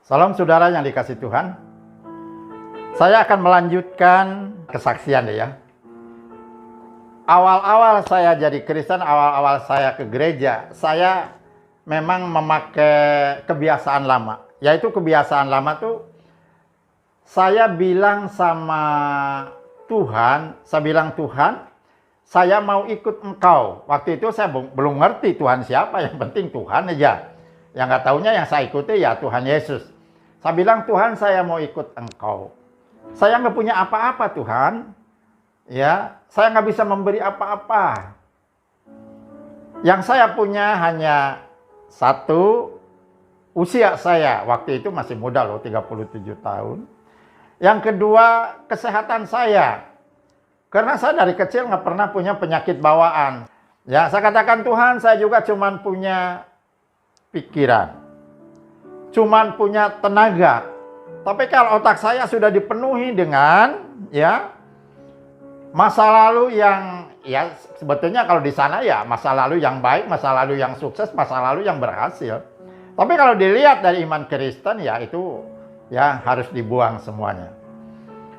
Salam saudara yang dikasih Tuhan. Saya akan melanjutkan kesaksian ya. Awal-awal saya jadi Kristen, awal-awal saya ke gereja, saya memang memakai kebiasaan lama. Yaitu kebiasaan lama tuh saya bilang sama Tuhan, Tuhan, saya mau ikut Engkau. Waktu itu saya belum ngerti Tuhan siapa, yang penting Tuhan aja. Yang nggak taunya yang saya ikuti ya Tuhan Yesus. Saya bilang, Tuhan, saya mau ikut Engkau. Saya nggak punya apa-apa, Tuhan. Ya, saya nggak bisa memberi apa-apa. Yang saya punya hanya satu, usia saya. Waktu itu masih muda loh, 37 tahun. Yang kedua, kesehatan saya. Karena saya dari kecil nggak pernah punya penyakit bawaan. Ya, saya katakan, Tuhan, saya juga cuma punya pikiran. Cuman punya tenaga. Tapi kalau otak saya sudah dipenuhi dengan ya masa lalu yang ya sebetulnya kalau di sana ya masa lalu yang baik, masa lalu yang sukses, masa lalu yang berhasil. Tapi kalau dilihat dari iman Kristen ya itu ya harus dibuang semuanya.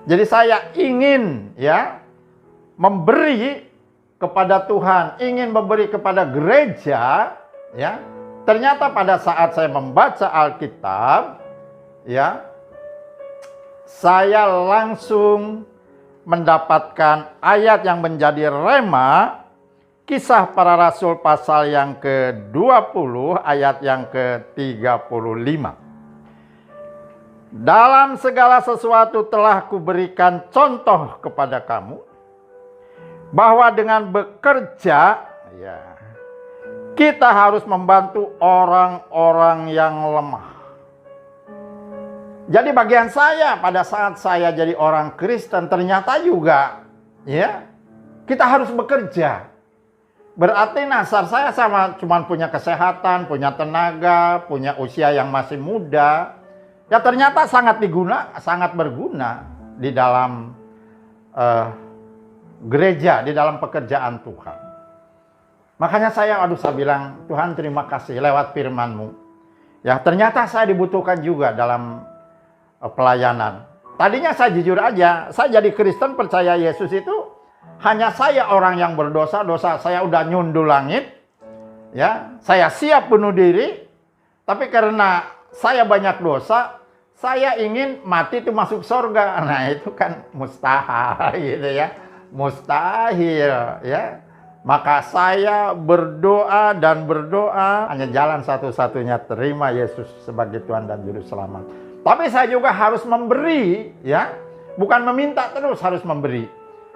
Jadi saya ingin ya memberi kepada Tuhan, ingin memberi kepada gereja ya. Ternyata pada saat saya membaca Alkitab, ya, saya langsung mendapatkan ayat yang menjadi rema, Kisah Para Rasul pasal yang ke-20, ayat yang ke-35. Dalam segala sesuatu telah kuberikan contoh kepada kamu, bahwa dengan bekerja, ya, kita harus membantu orang-orang yang lemah. Jadi bagian saya pada saat saya jadi orang Kristen ternyata juga ya kita harus bekerja. Berarti nasar saya sama cuma punya kesehatan, punya tenaga, punya usia yang masih muda. Ya ternyata sangat berguna di dalam gereja, di dalam pekerjaan Tuhan. Makanya saya bilang, Tuhan terima kasih lewat firman-Mu. Ya, ternyata saya dibutuhkan juga dalam pelayanan. Tadinya saya jujur aja, saya jadi Kristen percaya Yesus itu hanya saya orang yang berdosa, dosa saya udah nyundul langit. Ya, saya siap bunuh diri, tapi karena saya banyak dosa, saya ingin mati itu masuk surga. Nah, itu kan mustahil gitu ya. Mustahil ya. Maka saya berdoa dan berdoa, hanya jalan satu-satunya terima Yesus sebagai Tuhan dan Juru Selamat. Tapi saya juga harus memberi, ya, bukan meminta terus, harus memberi.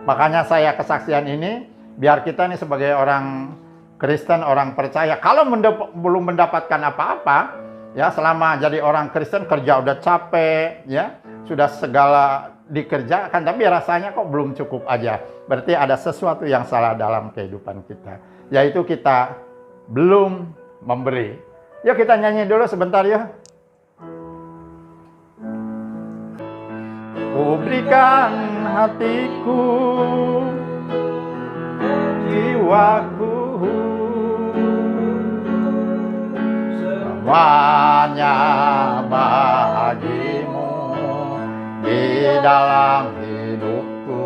Makanya saya kesaksian ini, biar kita nih sebagai orang Kristen, orang percaya, kalau belum mendapatkan apa-apa, ya selama jadi orang Kristen kerja udah capek, ya sudah segala dikerjakan, tapi rasanya kok belum cukup aja. Berarti ada sesuatu yang salah dalam kehidupan kita, yaitu kita belum memberi. Yuk kita nyanyi dulu sebentar ya. Ku berikan hatiku, jiwaku, semuanya bagimu di dalam hidupku,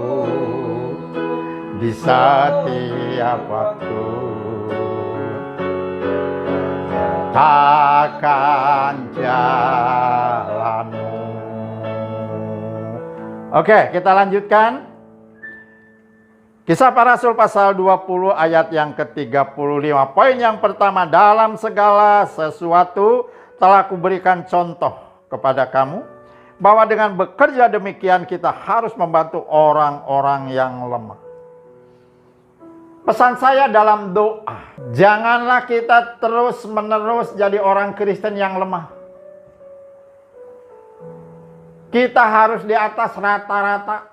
di setiap waktu. Takkan jalanmu. Oke, kita lanjutkan. Kisah Para Rasul pasal 20 ayat yang ke-35. Poin yang pertama, dalam segala sesuatu telah kuberikan contoh kepada kamu, bahwa dengan bekerja demikian kita harus membantu orang-orang yang lemah. Pesan saya dalam doa, janganlah kita terus-menerus jadi orang Kristen yang lemah. Kita harus di atas rata-rata.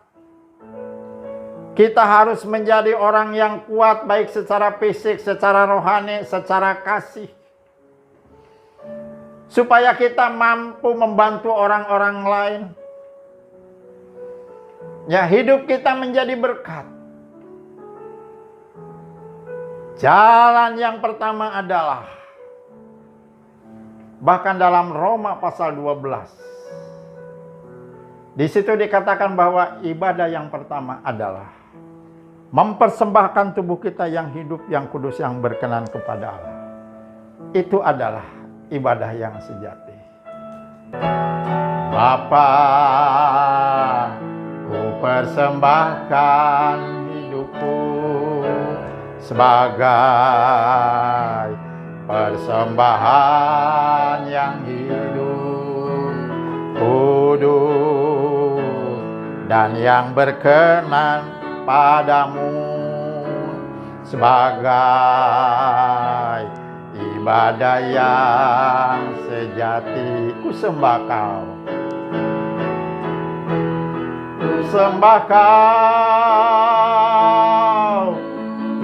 Kita harus menjadi orang yang kuat baik secara fisik, secara rohani, secara kasih. Supaya kita mampu membantu orang-orang lain. Ya, hidup kita menjadi berkat. Jalan yang pertama adalah Bahkan dalam Roma pasal 12, di situ dikatakan bahwa ibadah yang pertama adalah mempersembahkan tubuh kita yang hidup, yang kudus, yang berkenan kepada Allah. Itu adalah ibadah yang sejati. Bapa, ku persembahkan hidupku sebagai persembahan yang hidup, kudus, dan yang berkenan padamu, sebagai ibadah yang sejati. Ku sembah kau, ku sembah kau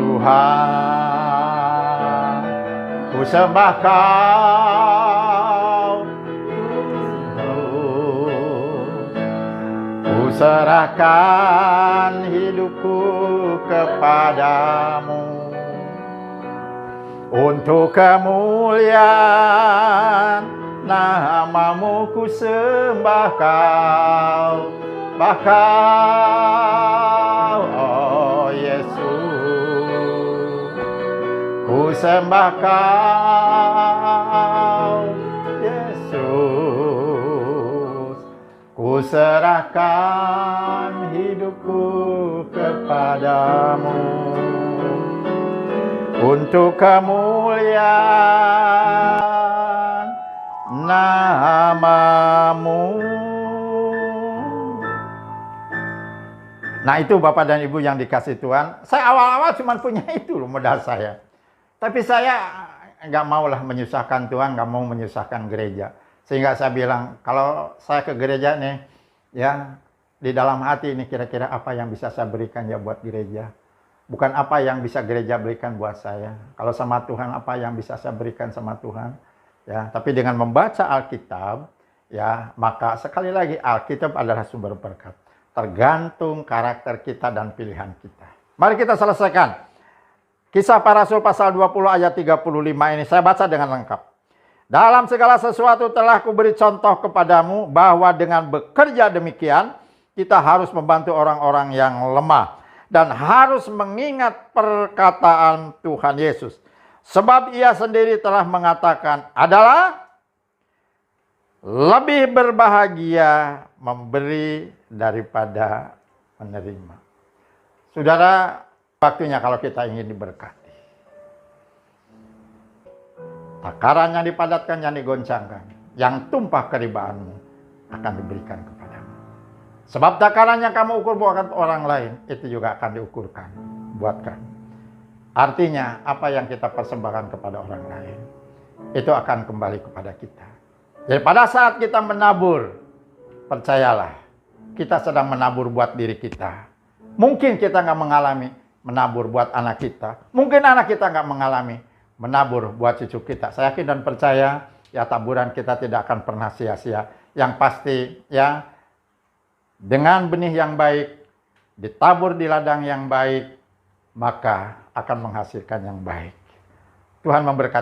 Tuhan, ku sembah kau, ku serahkan hidupku kepadamu. Untuk kemuliaan namamu ku sembah kau, oh Yesus. Ku sembah kau, Yesus. Ku serahkan hidupku kepadamu. Untuk kemuliaan namamu. Nah, itu Bapak dan Ibu yang dikasih Tuhan. Saya awal-awal cuma punya itu loh modal saya. Tapi saya nggak maulah menyusahkan Tuhan, nggak mau menyusahkan gereja. Sehingga saya bilang, kalau saya ke gereja nih, ya di dalam hati ini kira-kira apa yang bisa saya berikan ya buat gereja. Bukan apa yang bisa gereja berikan buat saya. Kalau sama Tuhan, apa yang bisa saya berikan sama Tuhan. Ya, tapi dengan membaca Alkitab, ya, maka sekali lagi Alkitab adalah sumber berkat. Tergantung karakter kita dan pilihan kita. Mari kita selesaikan. Kisah Para Rasul pasal 20 ayat 35 ini saya baca dengan lengkap. Dalam segala sesuatu telah kuberi contoh kepadamu bahwa dengan bekerja demikian, kita harus membantu orang-orang yang lemah. Dan harus mengingat perkataan Tuhan Yesus. Sebab ia sendiri telah mengatakan adalah lebih berbahagia memberi daripada menerima. Saudara, waktunya kalau kita ingin diberkati. Takaran yang dipadatkan, yang digoncangkan, yang tumpah keribaanmu akan diberikan kepadamu. Sebab takaran yang kamu ukur buat orang lain, itu juga akan diukurkan buat kamu. Artinya, apa yang kita persembahkan kepada orang lain, itu akan kembali kepada kita. Jadi pada saat kita menabur, percayalah, kita sedang menabur buat diri kita. Mungkin kita nggak mengalami menabur buat anak kita. Mungkin anak kita nggak mengalami menabur buat cucu kita. Saya yakin dan percaya, ya taburan kita tidak akan pernah sia-sia. Yang pasti, ya, dengan benih yang baik, ditabur di ladang yang baik, maka akan menghasilkan yang baik. Tuhan memberkati.